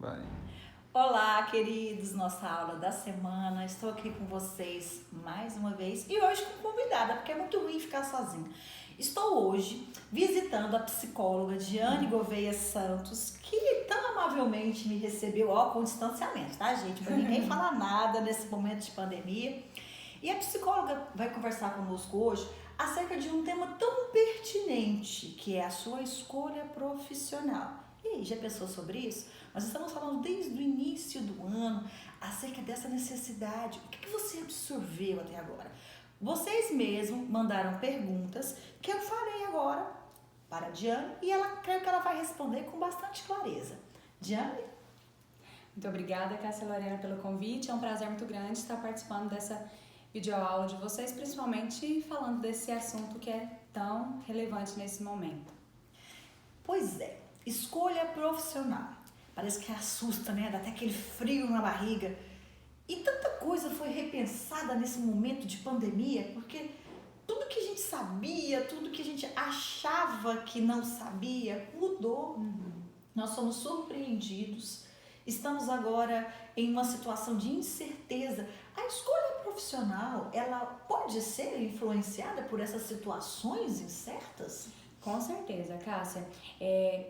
Vai. Olá, queridos, nossa aula da semana. Estou aqui com vocês mais uma vez e hoje com convidada, porque é muito ruim ficar sozinha. Estou hoje visitando a psicóloga Diane Gouveia Santos, que tão amavelmente me recebeu, com distanciamento, tá, gente? Para ninguém falar nada nesse momento de pandemia. E a psicóloga vai conversar conosco hoje acerca de um tema tão pertinente, que é a sua escolha profissional. E aí, já pensou sobre isso? Nós estamos falando desde o início do ano acerca dessa necessidade. O que você absorveu até agora? Vocês mesmos mandaram perguntas que eu farei agora para a Diane e creio que ela vai responder com bastante clareza. Diane? Muito obrigada, Cássia Lorena, pelo convite. É um prazer muito grande estar participando dessa videoaula de vocês, principalmente falando desse assunto que é tão relevante nesse momento. Pois é, escolha profissional. Parece que assusta, né? Dá até aquele frio na barriga. E tanta coisa foi repensada nesse momento de pandemia, porque tudo que a gente sabia, tudo que a gente achava que não sabia, mudou. Nós somos surpreendidos. Estamos agora em uma situação de incerteza. A escolha profissional, ela pode ser influenciada por essas situações incertas? Com certeza, Cássia.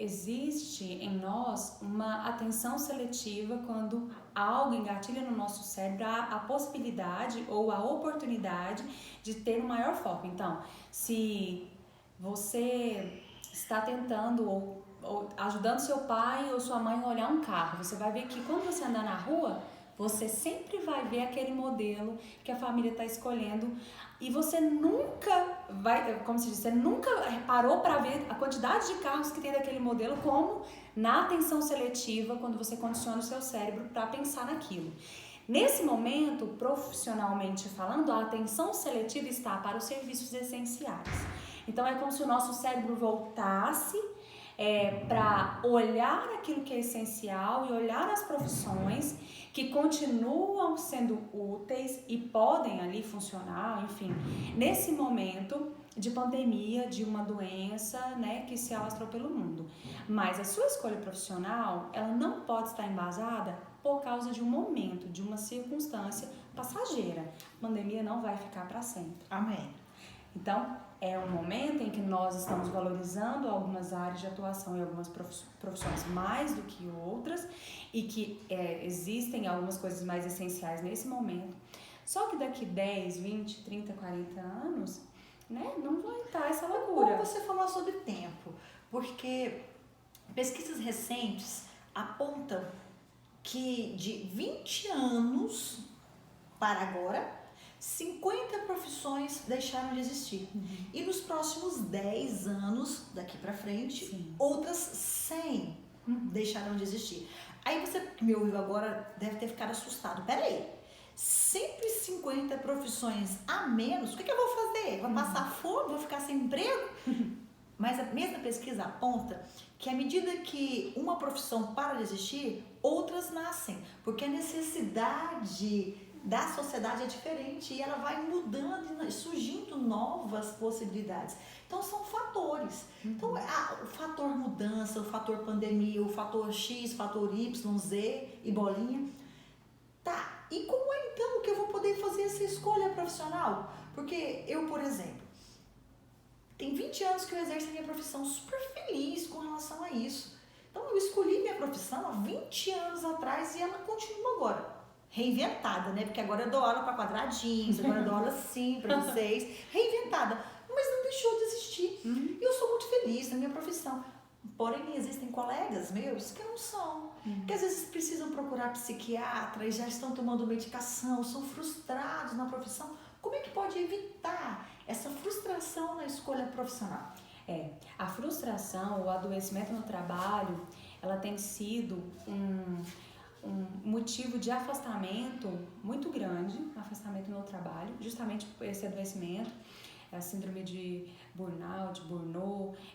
Existe em nós uma atenção seletiva quando algo engatilha no nosso cérebro a possibilidade ou a oportunidade de ter um maior foco. Então, se você está tentando ou ajudando seu pai ou sua mãe a olhar um carro, você vai ver que quando você andar na rua, você sempre vai ver aquele modelo que a família está escolhendo e você nunca vai, como se diz, você nunca parou para ver a quantidade de carros que tem daquele modelo, como na atenção seletiva, quando você condiciona o seu cérebro para pensar naquilo. Nesse momento, profissionalmente falando, a atenção seletiva está para os serviços essenciais. Então é como se o nosso cérebro voltasse para olhar aquilo que é essencial e olhar as profissões que continuam sendo úteis e podem ali funcionar, enfim, nesse momento de pandemia, de uma doença, né, que se alastrou pelo mundo. Mas a sua escolha profissional, ela não pode estar embasada por causa de um momento, de uma circunstância passageira. A pandemia não vai ficar para sempre. Amém. Então, é um momento em que nós estamos valorizando algumas áreas de atuação e algumas profissões mais do que outras e que existem algumas coisas mais essenciais nesse momento. Só que daqui 10, 20, 30, 40 anos, né, não vai estar essa loucura. Como você falou sobre tempo, porque pesquisas recentes apontam que de 20 anos para agora, 50 profissões deixaram de existir. E nos próximos 10 anos, daqui pra frente, Sim. outras 100 deixarão de existir. Aí você que me ouviu agora deve ter ficado assustado. Peraí, 150 profissões a menos? O que eu vou fazer? Vou passar fome? Vou ficar sem emprego? Mas a mesma pesquisa aponta que à medida que uma profissão para de existir, outras nascem. Porque a necessidade da sociedade é diferente e ela vai mudando e surgindo novas possibilidades. Então são fatores. Então o fator mudança, o fator pandemia, o fator X, fator Y, Z e bolinha. Tá, e como é então que eu vou poder fazer essa escolha profissional? Porque eu, por exemplo, tem 20 anos que eu exerço a minha profissão, super feliz com relação a isso. Então eu escolhi minha profissão há 20 anos atrás e ela continua agora. Reinventada, né? Porque agora eu dou aula para quadradinhos, agora eu dou aula assim para vocês. Reinventada, mas não deixou de existir. E eu sou muito feliz na minha profissão. Porém, existem colegas meus que não são. Que às vezes precisam procurar psiquiatra e já estão tomando medicação, são frustrados na profissão. Como é que pode evitar essa frustração na escolha profissional? A frustração, o adoecimento no trabalho, ela tem sido um motivo de afastamento muito grande, afastamento no trabalho, justamente por esse adoecimento, a síndrome de burnout,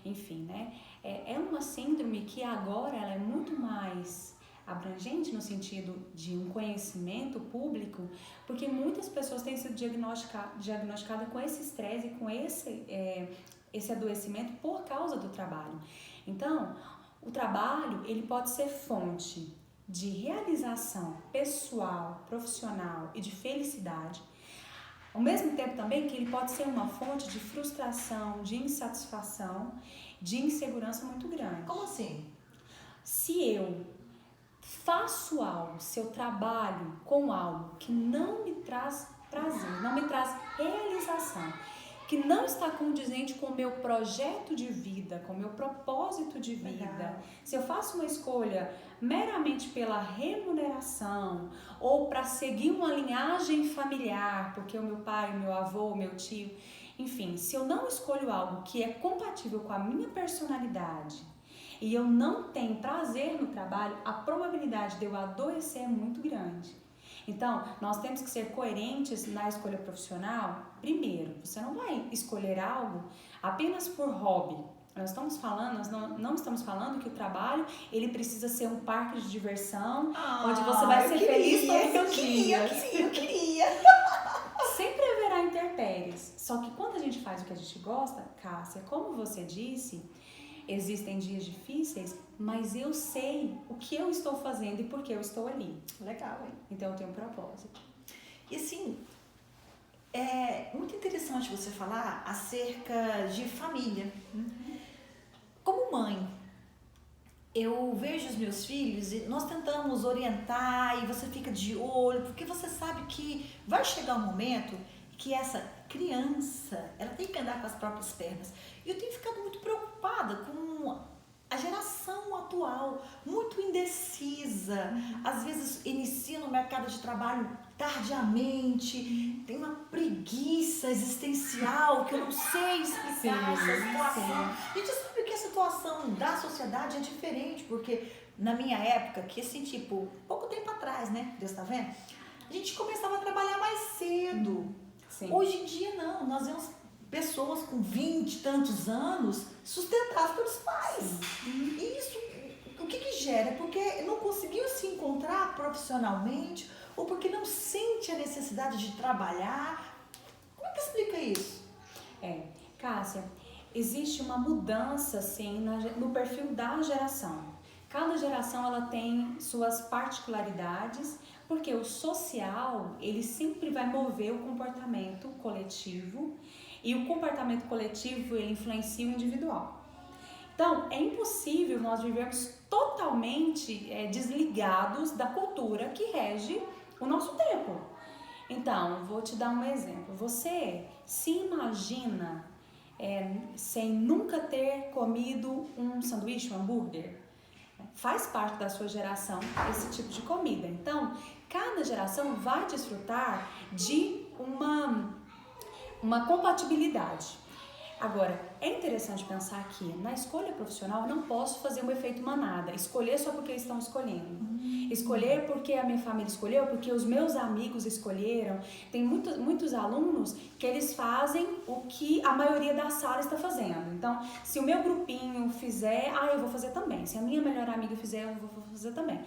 enfim, né? É uma síndrome que agora ela é muito mais abrangente no sentido de um conhecimento público, porque muitas pessoas têm sido diagnosticadas com esse estresse, com esse adoecimento por causa do trabalho. Então, o trabalho, ele pode ser fonte de realização pessoal, profissional e de felicidade, ao mesmo tempo também que ele pode ser uma fonte de frustração, de insatisfação, de insegurança muito grande. Como assim? Se eu faço algo, se eu trabalho com algo que não me traz prazer, não me traz realização, que não está condizente com o meu projeto de vida, com o meu propósito de vida. Legal. Se eu faço uma escolha meramente pela remuneração ou para seguir uma linhagem familiar, porque o meu pai, o meu avô, o meu tio, enfim, se eu não escolho algo que é compatível com a minha personalidade e eu não tenho prazer no trabalho, a probabilidade de eu adoecer é muito grande. Então, nós temos que ser coerentes na escolha profissional. Primeiro, você não vai escolher algo apenas por hobby. Nós não estamos falando que o trabalho ele precisa ser um parque de diversão, onde você vai ser feliz todos os dias. Eu queria. Sempre haverá intempéries. Só que quando a gente faz o que a gente gosta, Cássia, como você disse, existem dias difíceis, mas eu sei o que eu estou fazendo e por que eu estou ali. Legal, hein? Então eu tenho um propósito. E assim, é muito interessante você falar acerca de família. Como mãe, eu vejo os meus filhos e nós tentamos orientar e você fica de olho, porque você sabe que vai chegar um momento que essa criança, ela tem que andar com as próprias pernas. E eu tenho ficado muito preocupada com a geração atual, muito indecisa, às vezes inicia no mercado de trabalho tardiamente, tem uma preguiça existencial que eu não sei explicar essa situação. A gente sabe que a situação da sociedade é diferente, porque na minha época, que assim, tipo, pouco tempo atrás, né, Deus tá vendo? A gente começava a trabalhar mais cedo. Sim. Hoje em dia não, nós vemos pessoas com 20 e tantos anos sustentadas pelos pais. E isso, o que gera? Porque não conseguiu se encontrar profissionalmente ou porque não sente a necessidade de trabalhar. Como é que explica isso? Cássia, existe uma mudança sim no perfil da geração. Cada geração ela tem suas particularidades, porque o social ele sempre vai mover o comportamento coletivo e o comportamento coletivo ele influencia o individual. Então, é impossível nós vivermos totalmente desligados da cultura que rege o nosso tempo. Então, vou te dar um exemplo. Você se imagina sem nunca ter comido um sanduíche, um hambúrguer? Faz parte da sua geração esse tipo de comida. Então, cada geração vai desfrutar de uma compatibilidade. Agora, é interessante pensar que na escolha profissional eu não posso fazer um efeito manada, escolher só porque eles estão escolhendo. Escolher porque a minha família escolheu, porque os meus amigos escolheram. Tem muitos alunos que eles fazem o que a maioria da sala está fazendo. Então, se o meu grupinho fizer, eu vou fazer também. Se a minha melhor amiga fizer, eu vou fazer também.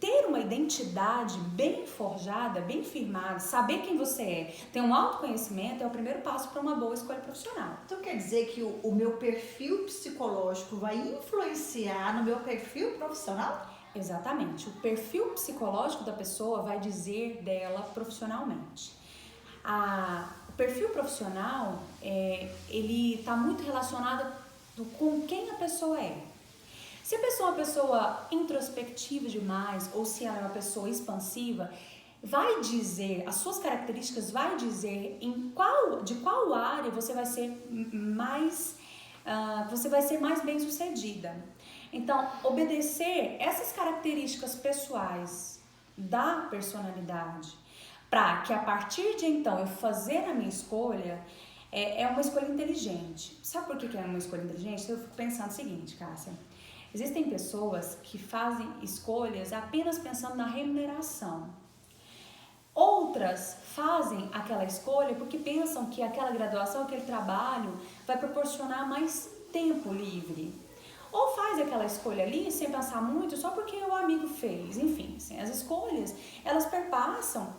Ter uma identidade bem forjada, bem firmada, saber quem você é, ter um autoconhecimento é o primeiro passo para uma boa escolha profissional. Então quer dizer que o meu perfil psicológico vai influenciar no meu perfil profissional? Exatamente. O perfil psicológico da pessoa vai dizer dela profissionalmente. O perfil profissional, ele está muito relacionado com quem a pessoa é. Se a pessoa é uma pessoa introspectiva demais ou se ela é uma pessoa expansiva, vai dizer, as suas características vai dizer de qual área você vai ser mais bem sucedida. Então, obedecer essas características pessoais da personalidade para que a partir de então eu fazer a minha escolha é uma escolha inteligente. Sabe por que é uma escolha inteligente? Eu fico pensando o seguinte, Cássia. Existem pessoas que fazem escolhas apenas pensando na remuneração. Outras fazem aquela escolha porque pensam que aquela graduação, aquele trabalho vai proporcionar mais tempo livre. Ou faz aquela escolha ali sem pensar muito só porque o amigo fez. Enfim, assim, as escolhas, elas perpassam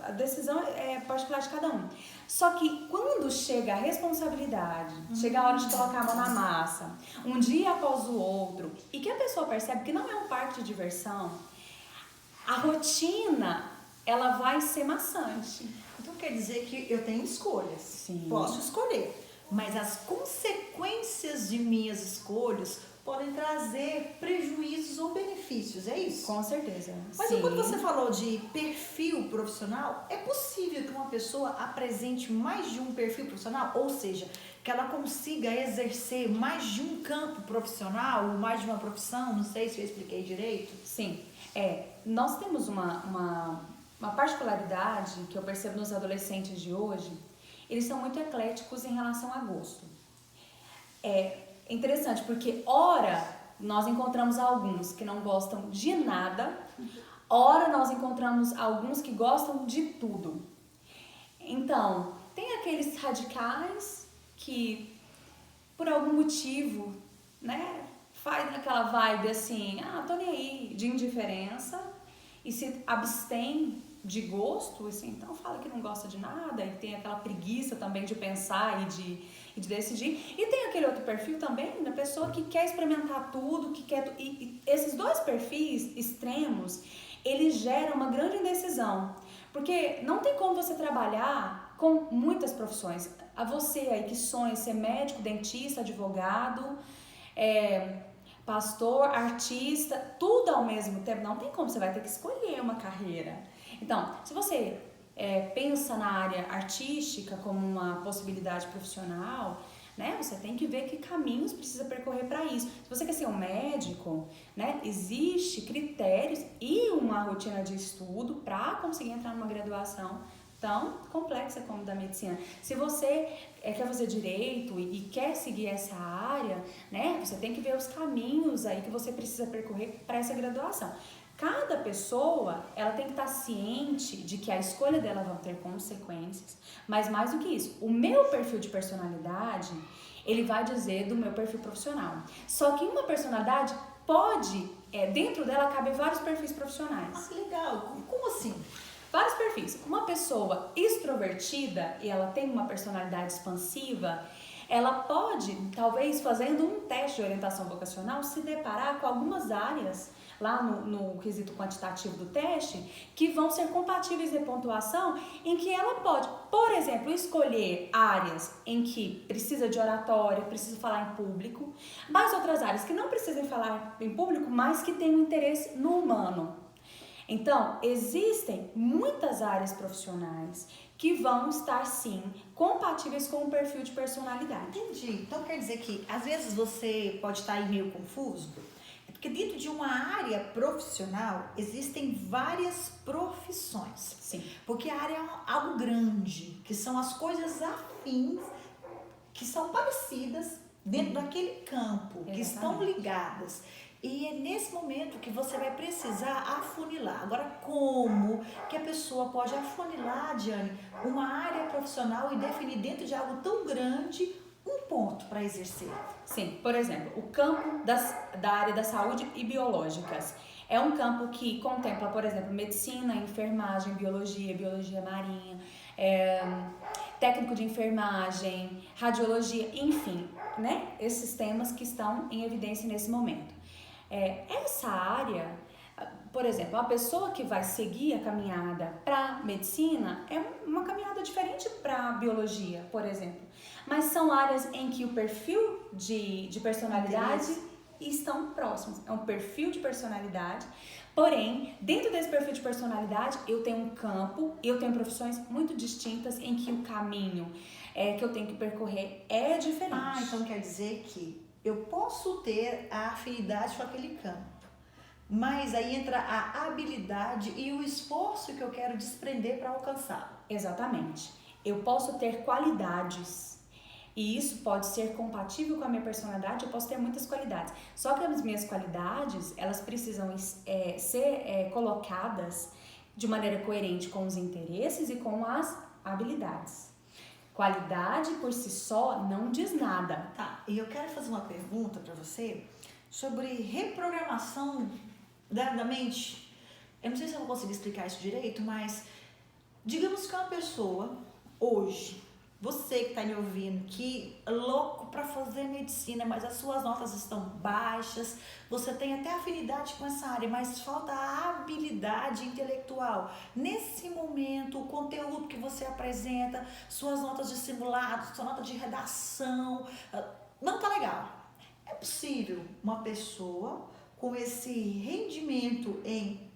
a decisão é particular de cada um. Só que quando chega a responsabilidade, chega a hora de colocar a mão na massa, um dia após o outro, e que a pessoa percebe que não é um parque de diversão, a rotina, ela vai ser maçante. Então quer dizer que eu tenho escolhas. Sim. Posso escolher. Mas as consequências de minhas escolhas podem trazer prejuízos ou benefícios, é isso? Com certeza. Mas Sim. quando você falou de perfil profissional, é possível que uma pessoa apresente mais de um perfil profissional? Ou seja, que ela consiga exercer mais de um campo profissional ou mais de uma profissão? Não sei se eu expliquei direito. Sim. Nós temos uma particularidade que eu percebo nos adolescentes de hoje. Eles são muito ecléticos em relação a gosto. É interessante porque, ora, nós encontramos alguns que não gostam de nada, ora, nós encontramos alguns que gostam de tudo. Então, tem aqueles radicais que, por algum motivo, né, faz aquela vibe assim, tô nem aí, de indiferença, e se abstém de gosto, assim, então fala que não gosta de nada e tem aquela preguiça também de pensar e de decidir. E tem aquele outro perfil também da pessoa que quer experimentar tudo, que quer... E esses dois perfis extremos, eles geram uma grande indecisão. Porque não tem como você trabalhar com muitas profissões. A você aí que sonha ser médico, dentista, advogado, pastor, artista, tudo ao mesmo tempo. Não tem como, você vai ter que escolher uma carreira. Então, se você pensa na área artística como uma possibilidade profissional, né, você tem que ver que caminhos precisa percorrer para isso. Se você quer ser um médico, né, existe critérios e uma rotina de estudo para conseguir entrar numa graduação tão complexa como da medicina. Se você quer fazer direito e quer seguir essa área, né, você tem que ver os caminhos aí que você precisa percorrer para essa graduação. Cada pessoa, ela tem que estar ciente de que a escolha dela vai ter consequências, mas mais do que isso, o meu perfil de personalidade, ele vai dizer do meu perfil profissional. Só que uma personalidade pode, dentro dela cabe vários perfis profissionais. Ah, legal. Como assim? Vários perfis. Uma pessoa extrovertida e ela tem uma personalidade expansiva, ela pode, talvez fazendo um teste de orientação vocacional, se deparar com algumas áreas lá no quesito quantitativo do teste, que vão ser compatíveis de pontuação, em que ela pode, por exemplo, escolher áreas em que precisa de oratória, precisa falar em público, mas outras áreas que não precisam falar em público, mas que têm um interesse no humano. Então, existem muitas áreas profissionais que vão estar, sim, compatíveis com o perfil de personalidade. Entendi. Então, quer dizer que, às vezes, você pode estar aí meio confuso, porque dentro de uma área profissional, existem várias profissões. Sim. Porque a área é algo grande, que são as coisas afins, que são parecidas dentro daquele campo, que estão ligadas. E é nesse momento que você vai precisar afunilar. Agora, como que a pessoa pode afunilar, Diane, uma área profissional e definir dentro de algo tão grande um ponto para exercer? Sim, por exemplo, o campo da área da saúde e biológicas. É um campo que contempla, por exemplo, medicina, enfermagem, biologia marinha, técnico de enfermagem, radiologia, enfim, né? Esses temas que estão em evidência nesse momento. Essa área, por exemplo, a pessoa que vai seguir a caminhada para medicina é uma caminhada diferente para biologia, por exemplo. Mas são áreas em que o perfil de personalidade estão próximos. É um perfil de personalidade, porém, dentro desse perfil de personalidade, eu tenho um campo, eu tenho profissões muito distintas em que o caminho que eu tenho que percorrer é diferente. Ah, então quer dizer que eu posso ter a afinidade com aquele campo, mas aí entra a habilidade e o esforço que eu quero desprender para alcançá-lo. Exatamente. Eu posso ter qualidades e isso pode ser compatível com a minha personalidade, eu posso ter muitas qualidades. Só que as minhas qualidades, elas precisam ser colocadas de maneira coerente com os interesses e com as habilidades. Qualidade por si só não diz nada. Tá, e eu quero fazer uma pergunta para você sobre reprogramação da mente. Eu não sei se eu vou conseguir explicar isso direito, mas Digamos que uma pessoa, hoje, você que está me ouvindo, que é louco para fazer medicina, mas as suas notas estão baixas, você tem até afinidade com essa área, mas falta a habilidade intelectual. Nesse momento, o conteúdo que você apresenta, suas notas de simulado, sua nota de redação, não está legal. É possível uma pessoa com esse rendimento em,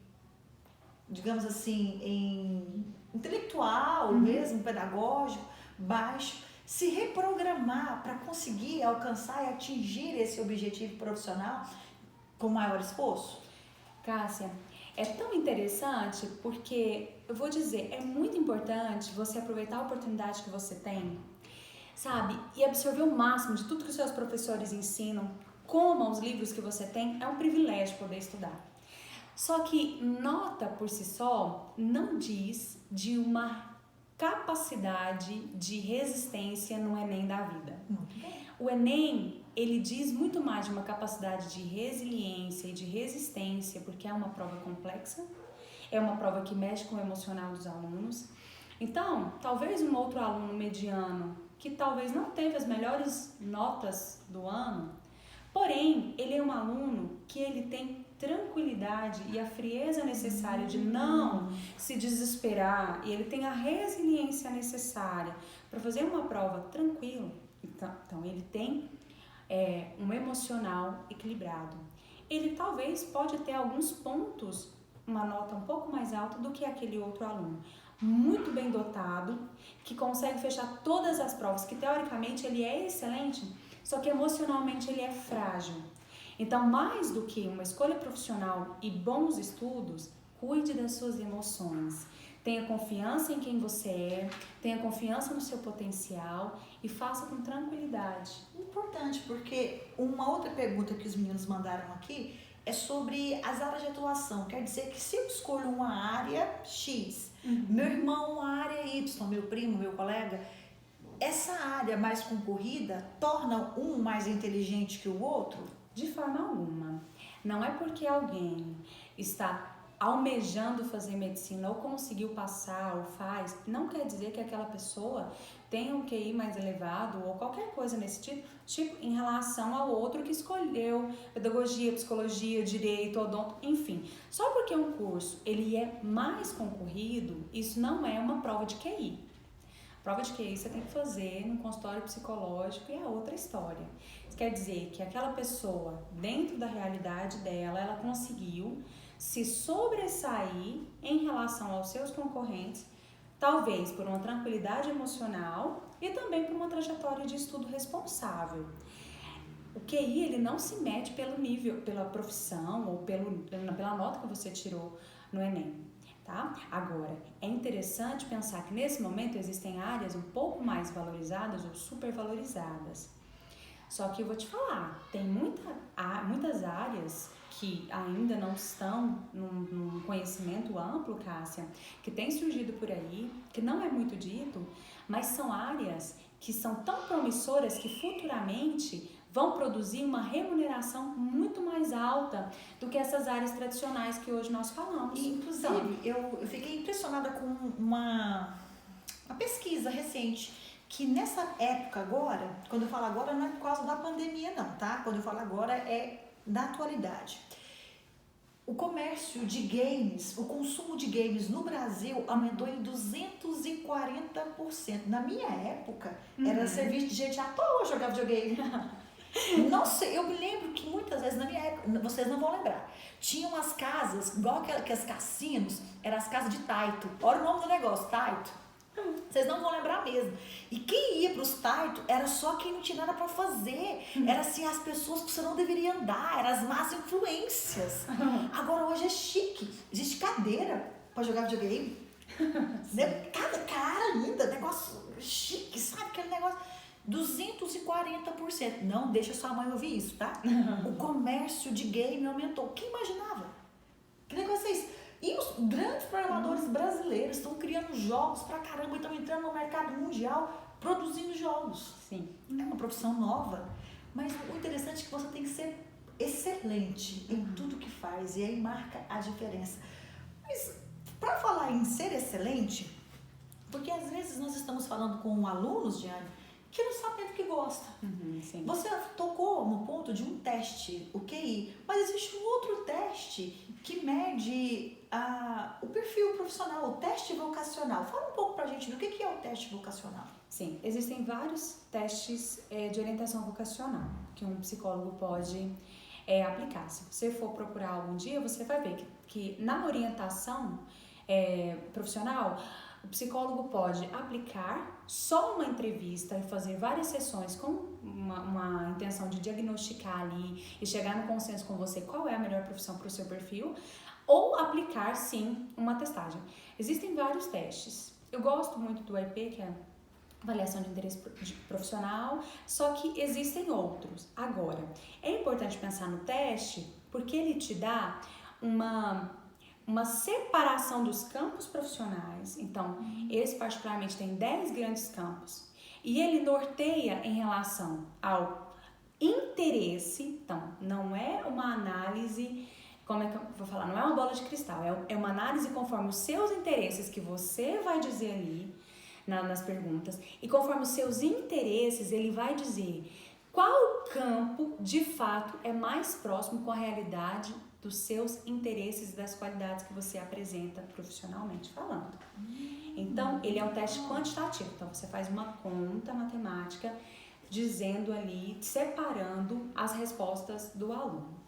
digamos assim, em intelectual mesmo, pedagógico, baixo, se reprogramar para conseguir alcançar e atingir esse objetivo profissional com maior esforço? Cássia, é tão interessante porque, eu vou dizer, é muito importante você aproveitar a oportunidade que você tem, sabe? E absorver o máximo de tudo que os seus professores ensinam, coma os livros que você tem, é um privilégio poder estudar. Só que nota por si só não diz de uma capacidade de resistência no Enem da vida. O Enem, ele diz muito mais de uma capacidade de resiliência e de resistência, porque é uma prova complexa, é uma prova que mexe com o emocional dos alunos. Então, talvez um outro aluno mediano, que talvez não teve as melhores notas do ano, porém, ele é um aluno que ele tem tranquilidade e a frieza necessária de não se desesperar, e ele tem a resiliência necessária para fazer uma prova tranquilo. Então ele tem um emocional equilibrado. Ele talvez pode ter alguns pontos, uma nota um pouco mais alta do que aquele outro aluno, muito bem dotado, que consegue fechar todas as provas, que teoricamente ele é excelente, só que emocionalmente ele é frágil. Então, mais do que uma escolha profissional e bons estudos, cuide das suas emoções. Tenha confiança em quem você é, tenha confiança no seu potencial e faça com tranquilidade. Importante, porque uma outra pergunta que os meninos mandaram aqui é sobre as áreas de atuação. Quer dizer que se eu escolho uma área X, meu irmão uma área Y, meu primo, meu colega, essa área mais concorrida torna um mais inteligente que o outro? De forma alguma. Não é porque alguém está almejando fazer medicina ou conseguiu passar ou faz, não quer dizer que aquela pessoa tenha um QI mais elevado ou qualquer coisa nesse tipo em relação ao outro que escolheu pedagogia, psicologia, direito, odonto, enfim. Só porque um curso ele é mais concorrido, isso não é uma prova de QI. Prova de QI você tem que fazer num consultório psicológico e é outra história. Isso quer dizer que aquela pessoa, dentro da realidade dela, ela conseguiu se sobressair em relação aos seus concorrentes, talvez por uma tranquilidade emocional e também por uma trajetória de estudo responsável. O QI, ele não se mede pelo nível, pela profissão ou pela nota que você tirou no Enem. Tá? Agora, é interessante pensar que nesse momento existem áreas um pouco mais valorizadas ou supervalorizadas. Só que eu vou te falar, tem muitas áreas que ainda não estão num conhecimento amplo, Cássia, que tem surgido por aí, que não é muito dito, mas são áreas que são tão promissoras que futuramente vão produzir uma remuneração muito mais alta do que essas áreas tradicionais que hoje nós falamos. E, inclusive, eu fiquei impressionada com uma pesquisa recente, que nessa época agora, quando eu falo agora não é por causa da pandemia não, tá? Quando eu falo agora é da atualidade. O comércio de games, o consumo de games no Brasil aumentou em 240%. Na minha época, era serviço de gente à toa jogar videogame. Nossa, eu me lembro que muitas vezes, na minha época, vocês não vão lembrar, tinha umas casas, igual aquelas cassinos, eram as casas de Taito. Olha o nome do negócio, Taito. Vocês não vão lembrar mesmo. E quem ia para os Taito era só quem não tinha nada para fazer. Era assim, as pessoas que você não deveria andar, eram as más influências. Agora hoje é chique, existe cadeira para jogar videogame. Cada cara linda, negócio chique, sabe aquele negócio? 240%. Não deixa sua mãe ouvir isso, tá? O comércio de game aumentou. Quem imaginava? Que negócio é isso? E os grandes programadores brasileiros estão criando jogos pra caramba e estão entrando no mercado mundial produzindo jogos. Sim. É uma profissão nova, mas o interessante é que você tem que ser excelente em tudo que faz e aí marca a diferença. Mas para falar em ser excelente, Porque às vezes nós estamos falando com alunos, Diane, que não sabem do que gosta. Sim. Você tocou no ponto de um teste, o QI, mas existe um outro teste que mede o perfil profissional, o teste vocacional. Fala um pouco pra gente do que é o teste vocacional. Sim, existem vários testes de orientação vocacional que um psicólogo pode aplicar. Se você for procurar algum dia, você vai ver que na orientação profissional, o psicólogo pode aplicar só uma entrevista e fazer várias sessões com uma intenção de diagnosticar ali e chegar no consenso com você qual é a melhor profissão para o seu perfil, ou aplicar, sim, uma testagem. Existem vários testes. Eu gosto muito do IP, que é avaliação de interesse profissional, só que existem outros. Agora, é importante pensar no teste porque ele te dá uma separação dos campos profissionais. Então, esse particularmente tem 10 grandes campos e ele norteia em relação ao interesse. Então, não é uma análise, como é que eu vou falar? Não é uma bola de cristal, é uma análise conforme os seus interesses que você vai dizer ali nas perguntas, e conforme os seus interesses ele vai dizer qual campo de fato é mais próximo com a realidade dos seus interesses e das qualidades que você apresenta profissionalmente falando. Então, ele é um teste quantitativo. Então, você faz uma conta matemática dizendo ali, separando as respostas do aluno.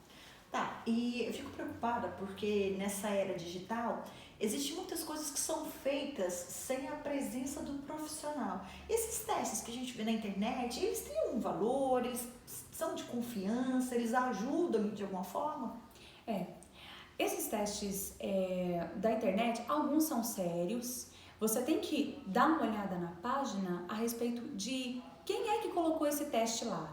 Tá, e eu fico preocupada porque nessa era digital existem muitas coisas que são feitas sem a presença do profissional. Esses testes que a gente vê na internet, eles têm um valor, eles são de confiança, eles ajudam de alguma forma? Esses testes da internet, alguns são sérios. Você tem que dar uma olhada na página a respeito de quem é que colocou esse teste lá.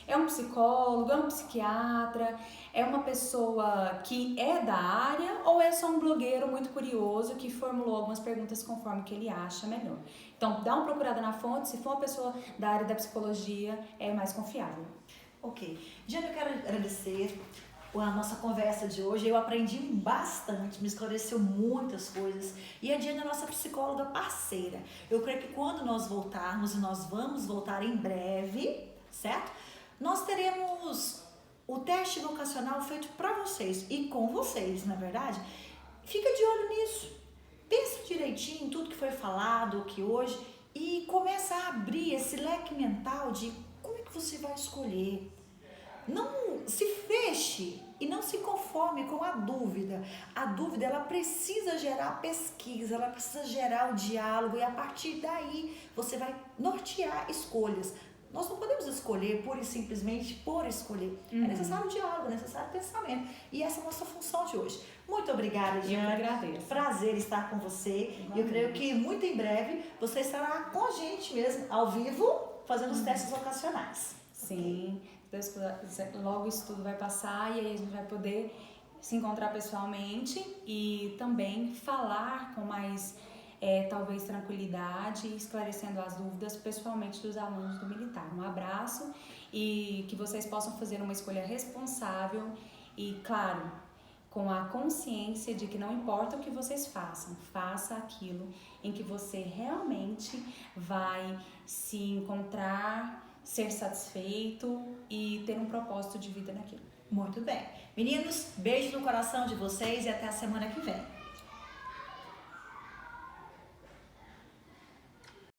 É um psicólogo, é um psiquiatra, é uma pessoa que é da área ou é só um blogueiro muito curioso que formulou algumas perguntas conforme que ele acha melhor. Então, dá uma procurada na fonte, se for uma pessoa da área da psicologia, é mais confiável. Ok. Diana, eu quero agradecer a nossa conversa de hoje. Eu aprendi bastante, me esclareceu muitas coisas. E a Diana é nossa psicóloga parceira. Eu creio que quando nós voltarmos, e nós vamos voltar em breve, certo? Nós teremos o teste vocacional feito para vocês e com vocês, na verdade. Fica de olho nisso. Pensa direitinho em tudo que foi falado aqui hoje e começa a abrir esse leque mental de como é que você vai escolher. Não se feche e não se conforme com a dúvida. A dúvida, ela precisa gerar pesquisa, ela precisa gerar o diálogo e a partir daí você vai nortear escolhas. Nós não podemos escolher pura e simplesmente por escolher. É necessário diálogo, é necessário pensamento. E essa é a nossa função de hoje. Muito obrigada, Diana. Eu agradeço. Prazer estar com você. E eu creio que muito em breve você estará com a gente mesmo, ao vivo, fazendo os testes vocacionais. Sim, Deus quiser, logo isso tudo vai passar e aí a gente vai poder se encontrar pessoalmente e também falar com mais talvez tranquilidade, esclarecendo as dúvidas pessoalmente dos alunos do militar. Um abraço e que vocês possam fazer uma escolha responsável e, claro, com a consciência de que não importa o que vocês façam, faça aquilo em que você realmente vai se encontrar, ser satisfeito e ter um propósito de vida naquilo. Muito bem. Meninos, beijo no coração de vocês e até a semana que vem.